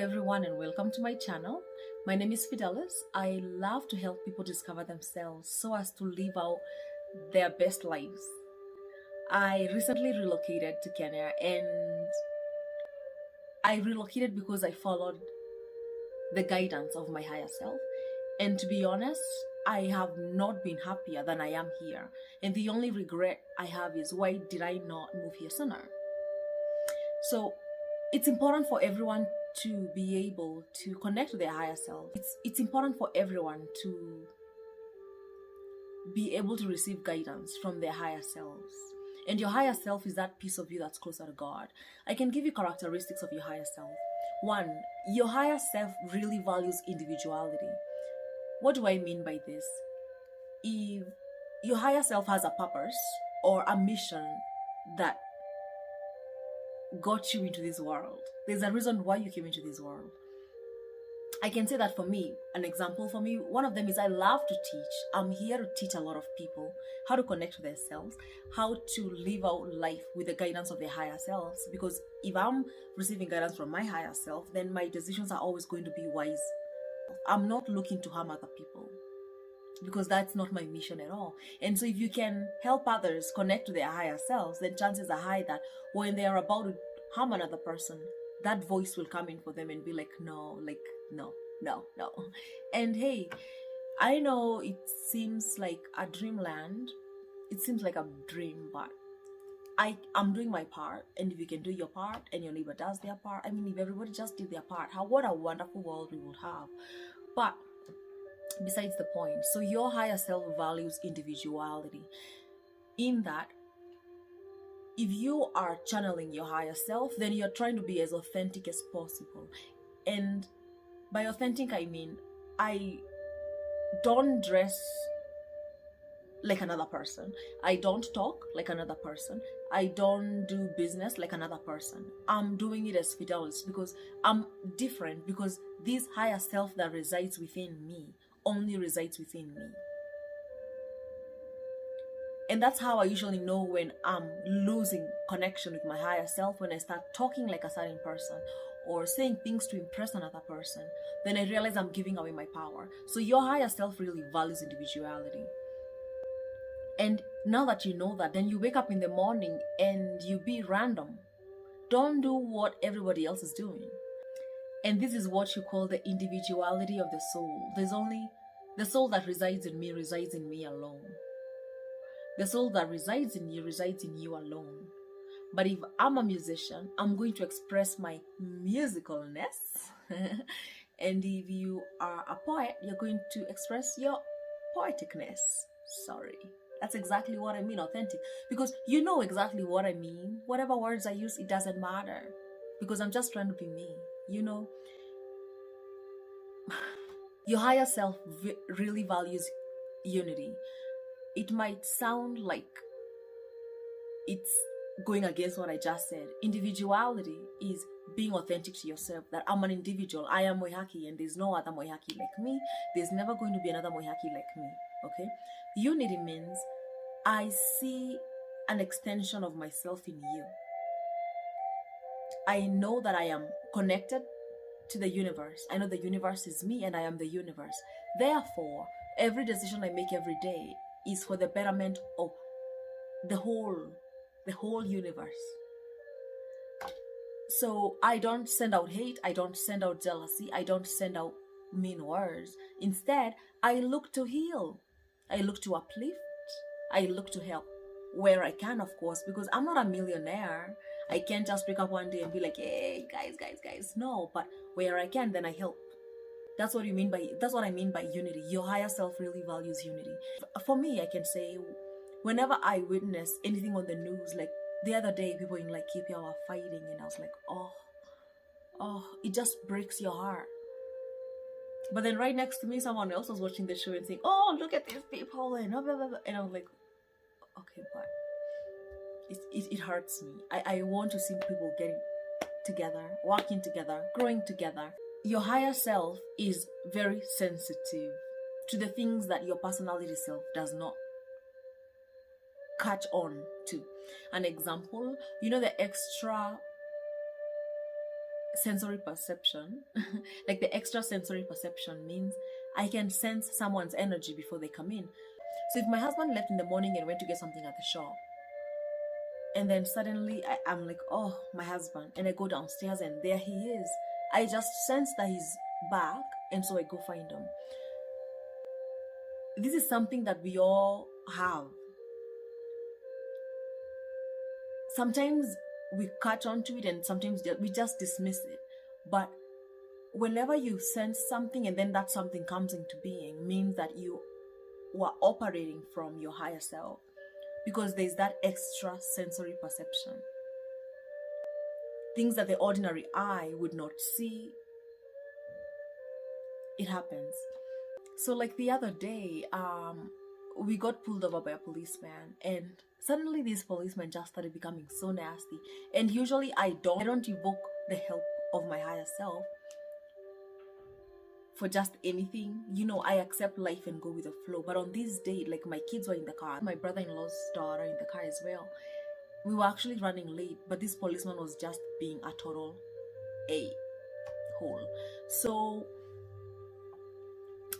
everyone and welcome to my channel. My name is Fidelis. I love to help people discover themselves so as to live out their best lives. I recently relocated to Kenya, and I relocated because I followed the guidance of my higher self. And to be honest, I have not been happier than I am here. And the only regret I have is, why did I not move here sooner? So it's important for everyone to be able to connect to their higher self. It's important for everyone to be able to receive guidance from their higher selves. And your higher self is that piece of you that's closer to God. I can give you characteristics of your higher self. One, your higher self really values individuality. What do I mean by this? If your higher self has a purpose or a mission that got you into this world, there's a reason why you came into this world. I can say that for me, an example for me, one of them is I love to teach. I'm here to teach a lot of people how to connect to themselves, how to live out life with the guidance of their higher selves. Because if I'm receiving guidance from my higher self, then my decisions are always going to be wise. I'm not looking to harm other people, because that's not my mission at all. And so if you can help others connect to their higher selves, then chances are high that when they are about to harm another person, that voice will come in for them and be like, no. And hey, I know it seems like a dreamland. It seems like a dream, but I'm doing my part. And if you can do your part and your neighbor does their part, if everybody just did their part, what a wonderful world we would have. But besides the point, so your higher self values individuality, in that if you are channeling your higher self, then you're trying to be as authentic as possible. And by authentic, I mean, I don't dress like another person. I don't talk like another person. I don't do business like another person. I'm doing it as Fidelis because I'm different, because this higher self that resides within me only resides within me. And that's how I usually know when I'm losing connection with my higher self, when I start talking like a certain person or saying things to impress another person. Then I realize I'm giving away my power. So your higher self really values individuality. And now that you know that, then you wake up in the morning and you be random. Don't do what everybody else is doing. And this is what you call the individuality of the soul. There's only the soul that resides in me alone. The soul that resides in you alone. But if I'm a musician, I'm going to express my musicalness. And if you are a poet, you're going to express your poeticness. Sorry. That's exactly what I mean, authentic. Because you know exactly what I mean. Whatever words I use, it doesn't matter. Because I'm just trying to be me. You know, your higher self really values unity. It might sound like it's going against what I just said. Individuality is being authentic to yourself, that I'm an individual, I am Moihaki, and there's no other Moihaki like me. There's never going to be another Moihaki like me, okay? Unity means I see an extension of myself in you. I know that I am connected to the universe. I know the universe is me and I am the universe. Therefore, every decision I make every day is for the betterment of the whole universe. So I don't send out hate, I don't send out jealousy, I don't send out mean words. Instead, I look to heal, I look to uplift, I look to help where I can, of course, because I'm not a millionaire. I can't just wake up one day and be like, hey, guys. No, but where I can, then I help. That's what I mean by unity. Your higher self really values unity. For me, I can say, whenever I witness anything on the news, like the other day, people in Laikipia were fighting, and I was like, oh, it just breaks your heart. But then right next to me, someone else was watching the show and saying, oh, look at these people, and blah, blah, blah. And I was like, okay, but it hurts me. I want to see people getting together, working together, growing together. Your higher self is very sensitive to the things that your personality self does not catch on to. An example, you know, the extra sensory perception, like the extra sensory perception means I can sense someone's energy before they come in. So if my husband left in the morning and went to get something at the shop, and then suddenly I'm like, oh, my husband, and I go downstairs and there he is. I just sense that he's back, and so I go find him. This is something that we all have. Sometimes we catch on to it and sometimes we just dismiss it. But whenever you sense something and then that something comes into being, means that you are operating from your higher self, because there's that extra sensory perception. Things that the ordinary eye would not see, it happens. So like the other day, we got pulled over by a policeman, and suddenly these policemen just started becoming so nasty. And usually I don't evoke the help of my higher self for just anything. You know, I accept life and go with the flow. But on this day, like, my kids were in the car, my brother-in-law's daughter in the car as well. We were actually running late, but this policeman was just being a total a-hole. So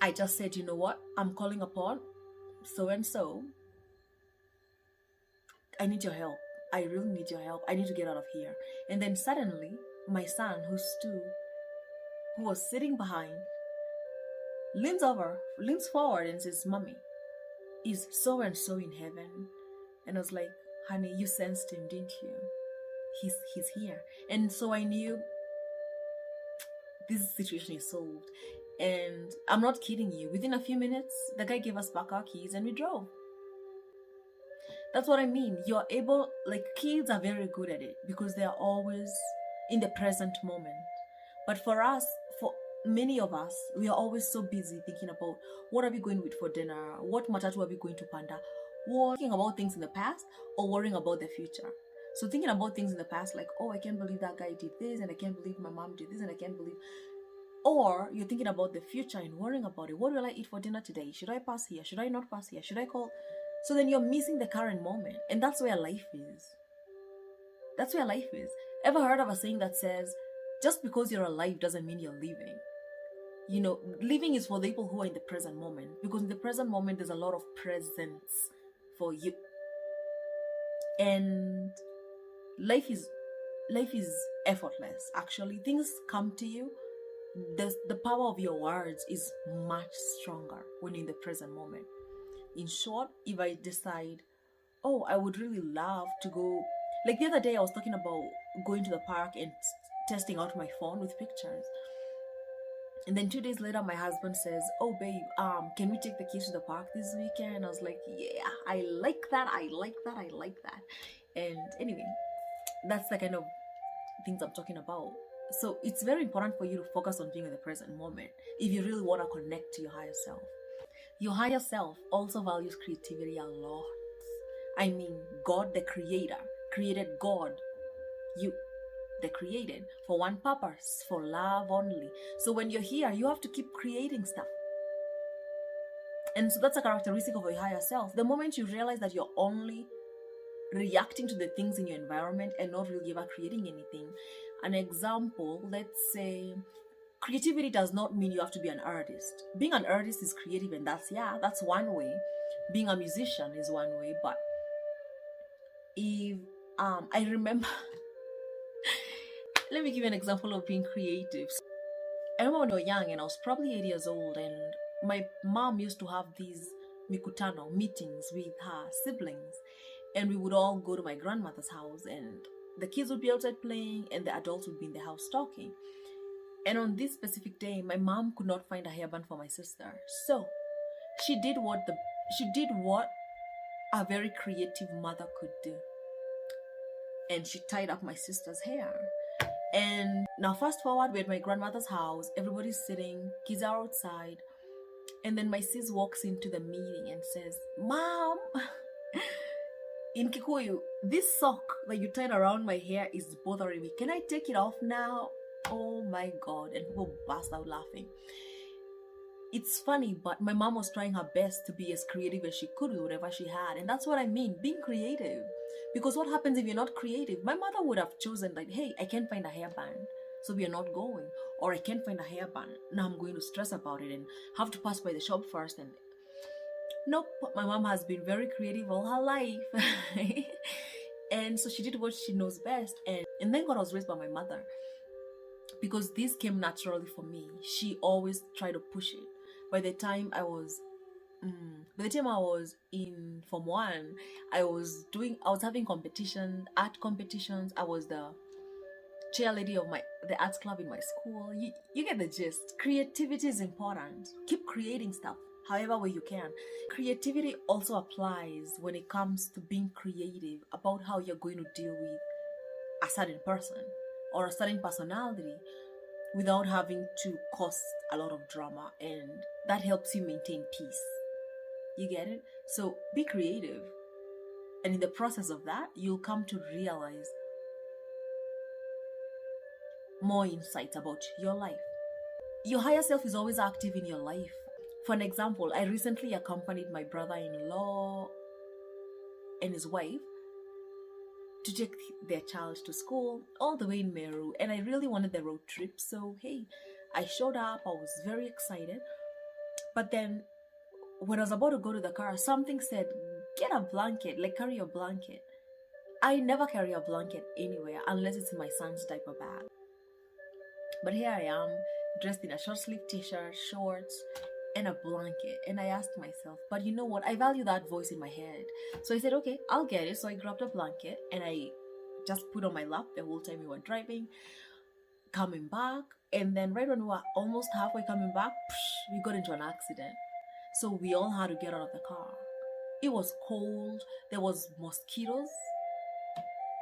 I just said, you know what, I'm calling upon so and so. I need your help. I really need your help. I need to get out of here. And then suddenly my son, who was sitting behind, leans forward and says, Mommy, is so and so in heaven? And I was like, honey, you sensed him, didn't you? He's here. And so I knew this situation is solved. And I'm not kidding you. Within a few minutes, the guy gave us back our keys and we drove. That's what I mean. You're able, like, kids are very good at it because they are always in the present moment. But for many of us, we are always so busy thinking about what are we going with for dinner, what matatu are we going to panda, thinking about things in the past or worrying about the future. So thinking about things in the past, like, oh, I can't believe that guy did this, and I can't believe my mom did this, and I can't believe. Or you're thinking about the future and worrying about it. What will I eat for dinner today? Should I pass here? Should I not pass here? Should I call? So then you're missing the current moment. And that's where life is. That's where life is. Ever heard of a saying that says, just because you're alive doesn't mean you're living? You know, living is for the people who are in the present moment. Because in the present moment, there's a lot of presence for you. And life is effortless, actually. Things come to you. The power of your words is much stronger when you're in the present moment. In short, if I decide, oh, I would really love to go, like the other day I was talking about going to the park and testing out my phone with pictures. And then 2 days later, my husband says, oh, babe, can we take the kids to the park this weekend? I was like, yeah, I like that. And anyway, that's the kind of things I'm talking about. So it's very important for you to focus on being in the present moment if you really want to connect to your higher self. Your higher self also values creativity a lot. I mean, God, the creator, created God, you, the created, for one purpose, for love only. So when you're here, you have to keep creating stuff. And so that's a characteristic of your higher self. The moment you realize that you're only reacting to the things in your environment and not really ever creating anything. An example, let's say, creativity does not mean you have to be an artist. Being an artist is creative, and that's one way. Being a musician is one way. But if I remember, let me give you an example of being creative. I remember when I was young and I was probably 8 years old, and my mom used to have these mikutano meetings with her siblings, and we would all go to my grandmother's house, and the kids would be outside playing and the adults would be in the house talking. And on this specific day, my mom could not find a hairband for my sister. So she did what a very creative mother could do. And she tied up my sister's hair. And now fast forward, we're at my grandmother's house, everybody's sitting, kids are outside. And then my sis walks into the meeting and says, Mom, in Kikuyu, this sock that you tied around my hair is bothering me. Can I take it off now? Oh my God. And people burst out laughing. It's funny, but my mom was trying her best to be as creative as she could with whatever she had. And that's what I mean, being creative. Because what happens if you're not creative? My mother would have chosen, like, hey, I can't find a hairband, so we are not going. Or I can't find a hairband. Now I'm going to stress about it and have to pass by the shop first. And nope, my mom has been very creative all her life. And so she did what she knows best. And then God, I was raised by my mother. Because this came naturally for me. She always tried to push it. By the time I was in Form 1, I was having art competitions. I was the chairlady of the arts club in my school. You get the gist. Creativity is important. Keep creating stuff however way you can. Creativity also applies when it comes to being creative about how you're going to deal with a certain person or a certain personality without having to cause a lot of drama, and that helps you maintain peace. You get it? So be creative, and in the process of that, you'll come to realize more insights about your life. Your higher self is always active in your life. For an example, I recently accompanied my brother-in-law and his wife to take their child to school all the way in Meru, and I really wanted the road trip. So hey, I showed up. I was very excited, but then when I was about to go to the car, something said, get a blanket, like carry a blanket. I never carry a blanket anywhere unless it's in my son's diaper bag. But here I am, dressed in a short sleeve t-shirt, shorts, and a blanket. And I asked myself, but you know what? I value that voice in my head. So I said, okay, I'll get it. So I grabbed a blanket and I just put on my lap the whole time we were driving, coming back. And then right when we were almost halfway coming back, we got into an accident. So we all had to get out of the car. It was cold. There was mosquitoes.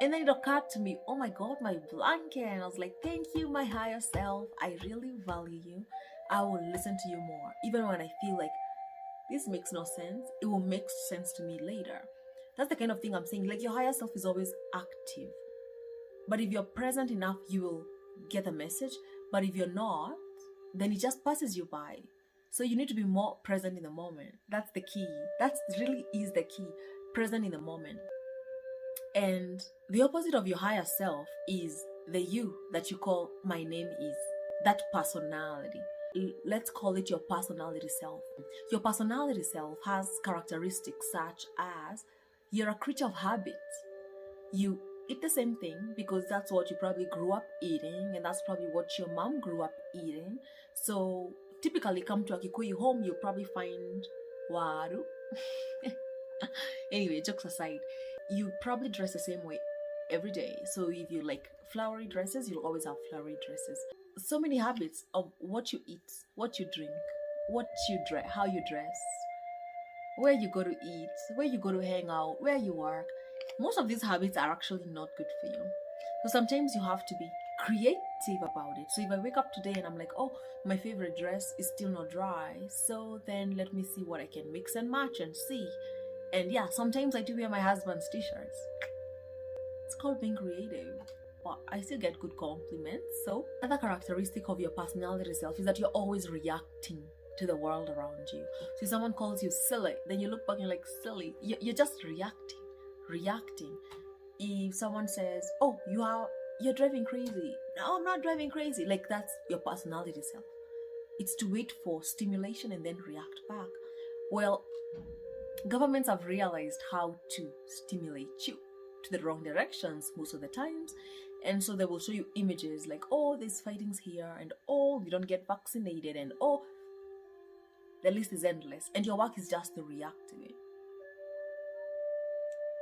And then it occurred to me, oh my God, my blanket. And I was like, thank you, my higher self. I really value you. I will listen to you more. Even when I feel like this makes no sense, it will make sense to me later. That's the kind of thing I'm saying. Like, your higher self is always active. But if you're present enough, you will get the message. But if you're not, then it just passes you by. So you need to be more present in the moment. That's the key. That really is the key. Present in the moment. And the opposite of your higher self is the you that you call my name is. That personality. Let's call it your personality self. Your personality self has characteristics such as you're a creature of habit. You eat the same thing because that's what you probably grew up eating, and that's probably what your mom grew up eating. So typically, come to a Kikuyu home, you'll probably find waru. Anyway, jokes aside, you probably dress the same way every day. So if you like flowery dresses, you'll always have flowery dresses. So many habits of what you eat, what you drink, what you dress, how you dress, where you go to eat, where you go to hang out, where you work. Most of these habits are actually not good for you. So sometimes you have to be creative about it. So if I wake up today and I'm like, oh, my favorite dress is still not dry, so then let me see what I can mix and match and see. And yeah, sometimes I do wear my husband's t-shirts. It's called being creative. But I still get good compliments. So another characteristic of your personality self is that you're always reacting to the world around you. So if someone calls you silly, then you look back and you're like, silly. You're just reacting. If someone says, oh, you're driving crazy. No, I'm not driving crazy. Like, that's your personality self. It's to wait for stimulation and then react back. Well, governments have realized how to stimulate you to the wrong directions most of the times. And so they will show you images like, oh, there's fightings here, and oh, you don't get vaccinated, and oh, the list is endless. And your work is just to react to it.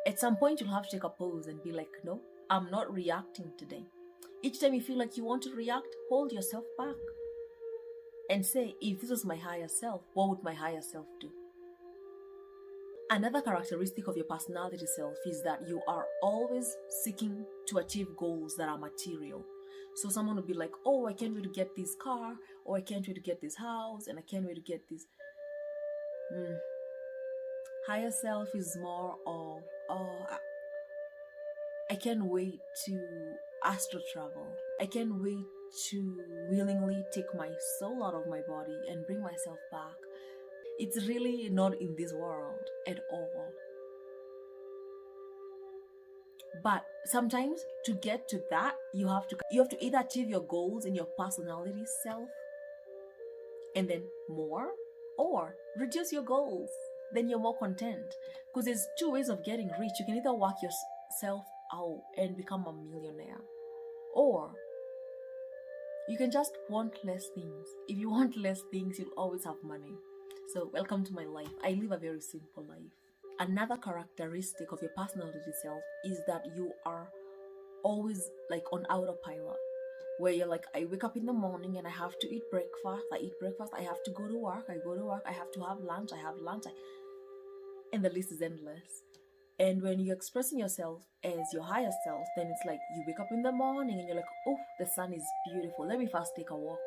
At some point, you'll have to take a pause and be like, no, I'm not reacting today. Each time you feel like you want to react, hold yourself back and say, if this was my higher self, what would my higher self do? Another characteristic of your personality self is that you are always seeking to achieve goals that are material. So someone will be like, oh, I can't wait to get this car, or I can't wait to get this house, and I can't wait to get this. Higher self is more of, oh, I can't wait to astral travel. I can't wait to willingly take my soul out of my body and bring myself back. It's really not in this world at all. But sometimes to get to that, you have to either achieve your goals in your personality self and then more, or reduce your goals, then you're more content. Because there's two ways of getting rich. You can either work yourself out and become a millionaire, or you can just want less things. If you want less things, you'll always have money. So welcome to my life. I live a very simple life. Another characteristic of your personality self is that you are always like on autopilot, where you're like, I wake up in the morning and I have to eat breakfast. I eat breakfast. I have to go to work. I go to work. I have to have lunch. I have lunch. And the list is endless. And when you're expressing yourself as your higher self, then it's like you wake up in the morning and you're like, oh, the sun is beautiful. Let me first take a walk.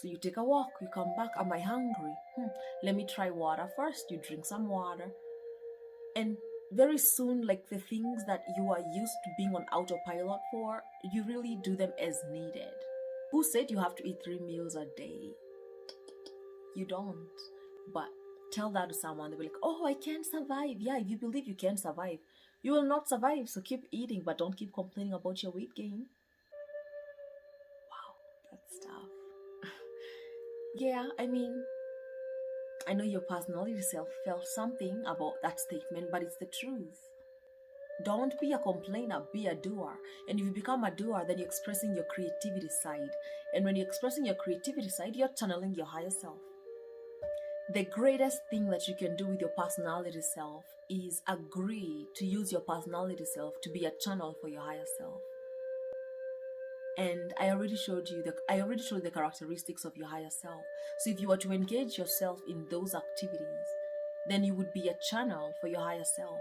So you take a walk, you come back. Am I hungry? Let me try water first. You drink some water. And very soon, like the things that you are used to being on autopilot for, you really do them as needed. Who said you have to eat 3 meals a day? You don't. But tell that to someone, they'll be like, oh, I can't survive. Yeah, if you believe you can survive, you will not survive. So keep eating, but don't keep complaining about your weight gain. Wow, that's tough. Yeah, I mean, I know your personality self felt something about that statement, but it's the truth. Don't be a complainer, be a doer. And if you become a doer, then you're expressing your creativity side. And when you're expressing your creativity side, you're channeling your higher self. The greatest thing that you can do with your personality self is agree to use your personality self to be a channel for your higher self. And I already showed you the characteristics of your higher self. So if you were to engage yourself in those activities, then you would be a channel for your higher self.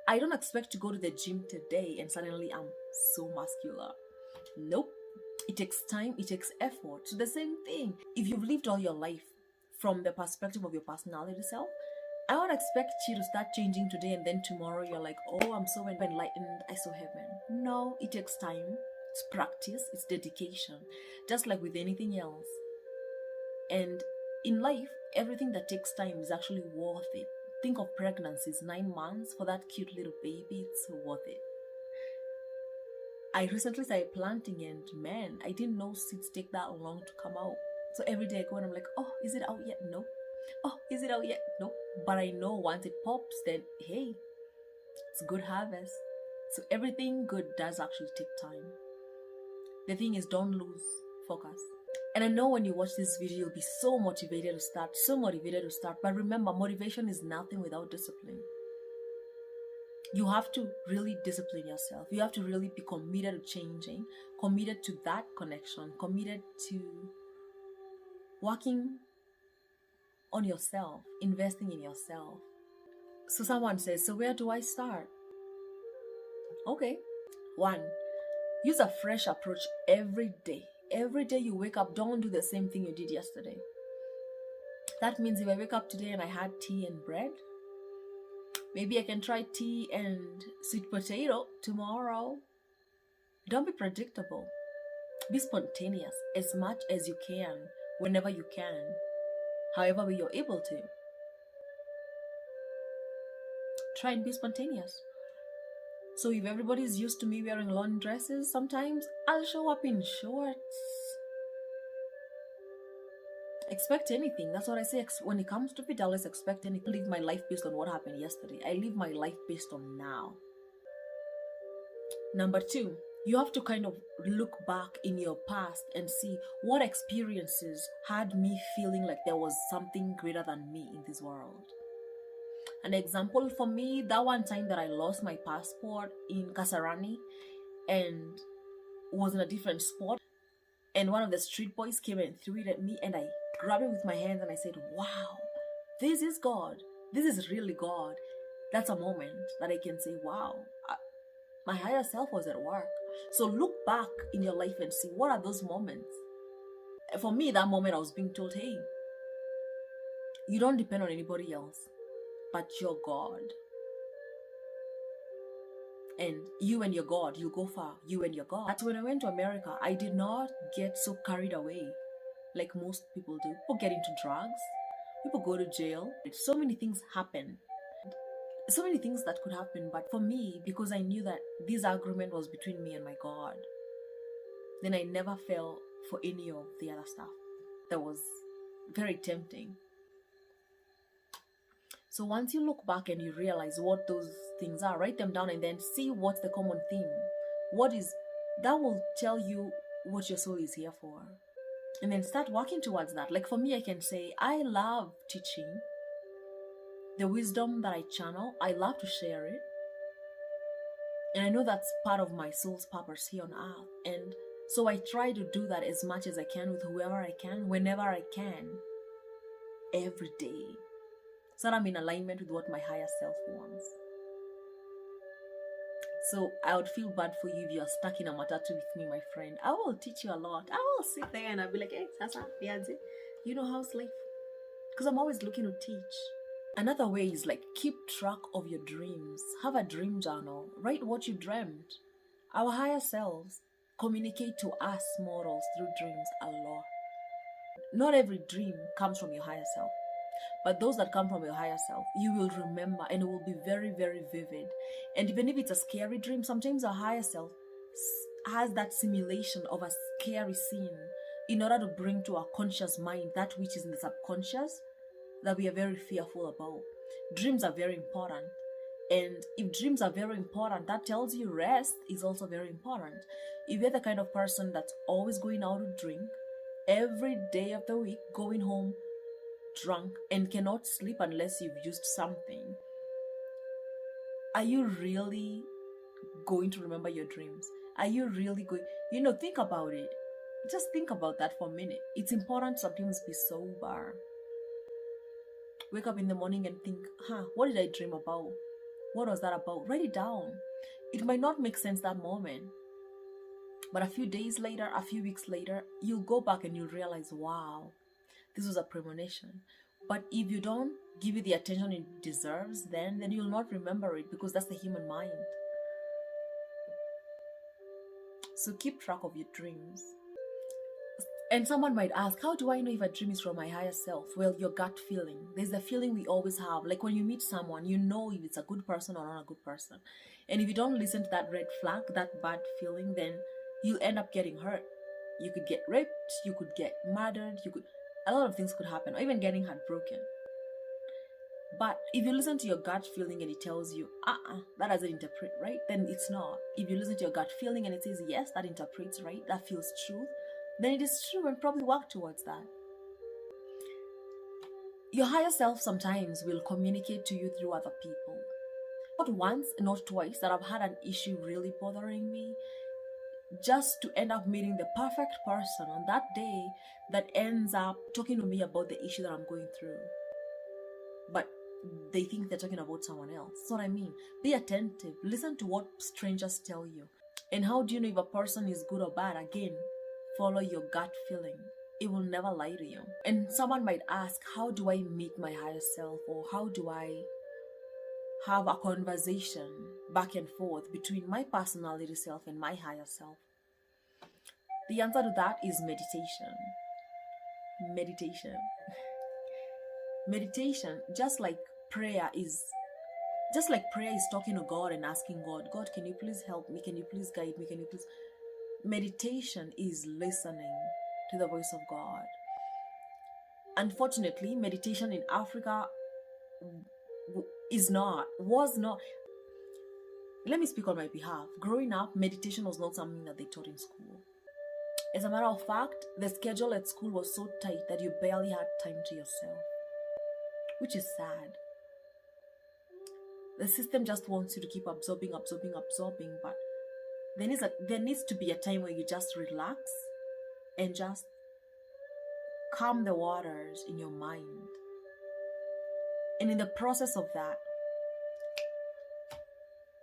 I don't expect to go to the gym today and suddenly I'm so muscular. Nope. It takes time, it takes effort. So the same thing. If you've lived all your life from the perspective of your personality self, I would expect you to start changing today and then tomorrow you're like, oh, I'm so enlightened, I saw heaven. No, it takes time. It's practice, it's dedication, just like with anything else. And in life, everything that takes time is actually worth it. Think of pregnancies, 9 months for that cute little baby, it's worth it. I recently started planting and man, I didn't know seeds take that long to come out. So every day I go and I'm like, oh, is it out yet? No. Oh, is it out yet? No. But I know once it pops, then hey, it's good harvest. So everything good does actually take time. The thing is, don't lose focus. And I know when you watch this video, you'll be so motivated to start. But remember, motivation is nothing without discipline. You have to really discipline yourself. You have to really be committed to changing, committed to that connection, committed to working on yourself, investing in yourself. So someone says, so where do I start? Okay. 1. Use a fresh approach every day. Every day you wake up, don't do the same thing you did yesterday. That means if I wake up today and I had tea and bread, maybe I can try tea and sweet potato tomorrow. Don't be predictable. Be spontaneous as much as you can, whenever you can, however you're able to. Try and be spontaneous. So if everybody's used to me wearing long dresses, sometimes I'll show up in shorts. Expect anything. That's what I say. When it comes to it, I'll always expect anything. I live my life based on what happened yesterday. I live my life based on now. Number 2, you have to kind of look back in your past and see what experiences had me feeling like there was something greater than me in this world. An example for me, that one time that I lost my passport in Kasarani and was in a different spot, and one of the street boys came and threw it at me, and I grabbed it with my hands and I said, wow, this is God. This is really God. That's a moment that I can say, wow, my higher self was at work. So look back in your life and see, what are those moments? For me, that moment I was being told, hey, you don't depend on anybody else, but you're God. And you and your God, you go far, you and your God. That's when I went to America, I did not get so carried away like most people do. People get into drugs, people go to jail, so many things happen. so many things that could happen. But for me, because I knew that this argument was between me and my God, then I never fell for any of the other stuff that was very tempting. So once you look back and you realize what those things are, write them down and then see what's the common theme. What is that will tell you what your soul is here for. And then start working towards that. Like for me, I can say, I love teaching. The wisdom that I channel, I love to share it. And I know that's part of my soul's purpose here on earth. And so I try to do that as much as I can with whoever I can, whenever I can, every day. So that I'm in alignment with what my higher self wants. So I would feel bad for you if you're stuck in a matatu with me, my friend. I will teach you a lot. I will sit there and I'll be like, hey, Sasa, Bianzi, you know how's life? Because I'm always looking to teach. Another way is like keep track of your dreams. Have a dream journal. Write what you dreamt. Our higher selves communicate to us mortals through dreams a lot. Not every dream comes from your higher self. But those that come from your higher self, you will remember and it will be very, very vivid. And even if it's a scary dream, sometimes our higher self has that simulation of a scary scene in order to bring to our conscious mind that which is in the subconscious that we are very fearful about. Dreams are very important. And if dreams are very important, that tells you rest is also very important. If you're the kind of person that's always going out to drink, every day of the week, going home drunk and cannot sleep unless you've used something, are you really going to remember your dreams? Are you really going, think about it. Just think about that for a minute. It's important to sometimes be sober. Wake up in the morning and think, what did I dream about? What was that about? Write it down. It might not make sense that moment, but a few days later, a few weeks later, you'll go back and you'll realize, wow, this was a premonition. But if you don't give it the attention it deserves, then you'll not remember it, because that's the human mind. So keep track of your dreams. And someone might ask, how do I know if a dream is from my higher self? Well, your gut feeling. There's the feeling we always have. Like when you meet someone, you know if it's a good person or not a good person. And if you don't listen to that red flag, that bad feeling, then you'll end up getting hurt. You could get raped, you could get murdered, a lot of things could happen, or even getting heartbroken. But if you listen to your gut feeling and it tells you, that doesn't interpret right, then it's not. If you listen to your gut feeling and it says, yes, that interprets right, that feels true, then it is true, and probably work towards that. Your higher self sometimes will communicate to you through other people. Not once, not twice, that I've had an issue really bothering me, just to end up meeting the perfect person on that day that ends up talking to me about the issue that I'm going through. But they think they're talking about someone else. That's what I mean. Be attentive. Listen to what strangers tell you. And how do you know if a person is good or bad? Again, follow your gut feeling. It will never lie to you. And someone might ask, how do I meet my higher self? Or how do I have a conversation back and forth between my personality self and my higher self? The answer to that is meditation. Meditation, just like prayer is talking to God and asking God, can you please help me? Can you please guide me? Meditation is listening to the voice of God. Unfortunately, meditation in Africa was not. Let me speak on my behalf. Growing up, meditation was not something that they taught in school. As a matter of fact, the schedule at school was so tight that you barely had time to yourself, which is sad. The system just wants you to keep absorbing, but there needs to be a time where you just relax and just calm the waters in your mind. And in the process of that,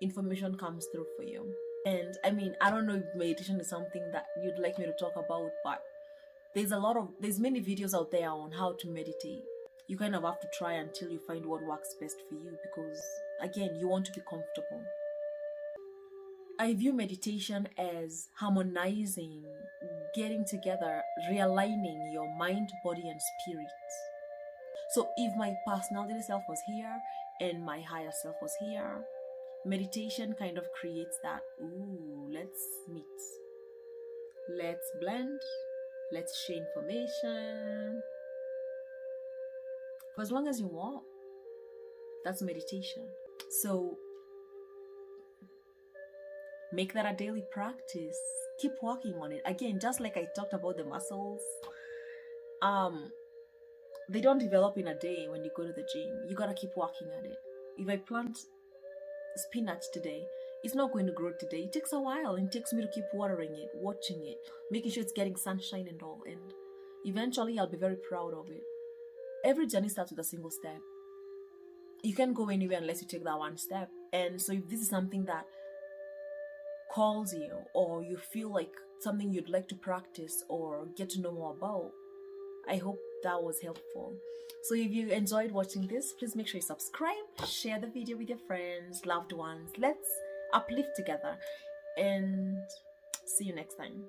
information comes through for you. And I don't know if meditation is something that you'd like me to talk about, but there's many videos out there on how to meditate. You kind of have to try until you find what works best for you, because again, you want to be comfortable. I view meditation as harmonizing, getting together, realigning your mind, body, and spirit. So if my personality self was here and my higher self was here. Meditation kind of creates that, ooh, let's meet, let's blend, let's share information for as long as you want. That's meditation. So make that a daily practice. Keep working on it. Again, just like I talked about the muscles, they don't develop in a day when you go to the gym. You gotta keep working at it. If I plant spinach today, it's not going to grow today. It takes a while, and it takes me to keep watering it, watching it, making sure it's getting sunshine and all, and eventually I'll be very proud of it. Every journey starts with a single step. You can't go anywhere unless you take that one step. And so if this is something that calls you, or you feel like something you'd like to practice or get to know more about, I hope that was helpful. So if you enjoyed watching this, please make sure you subscribe, share the video with your friends, loved ones. Let's uplift together, and see you next time.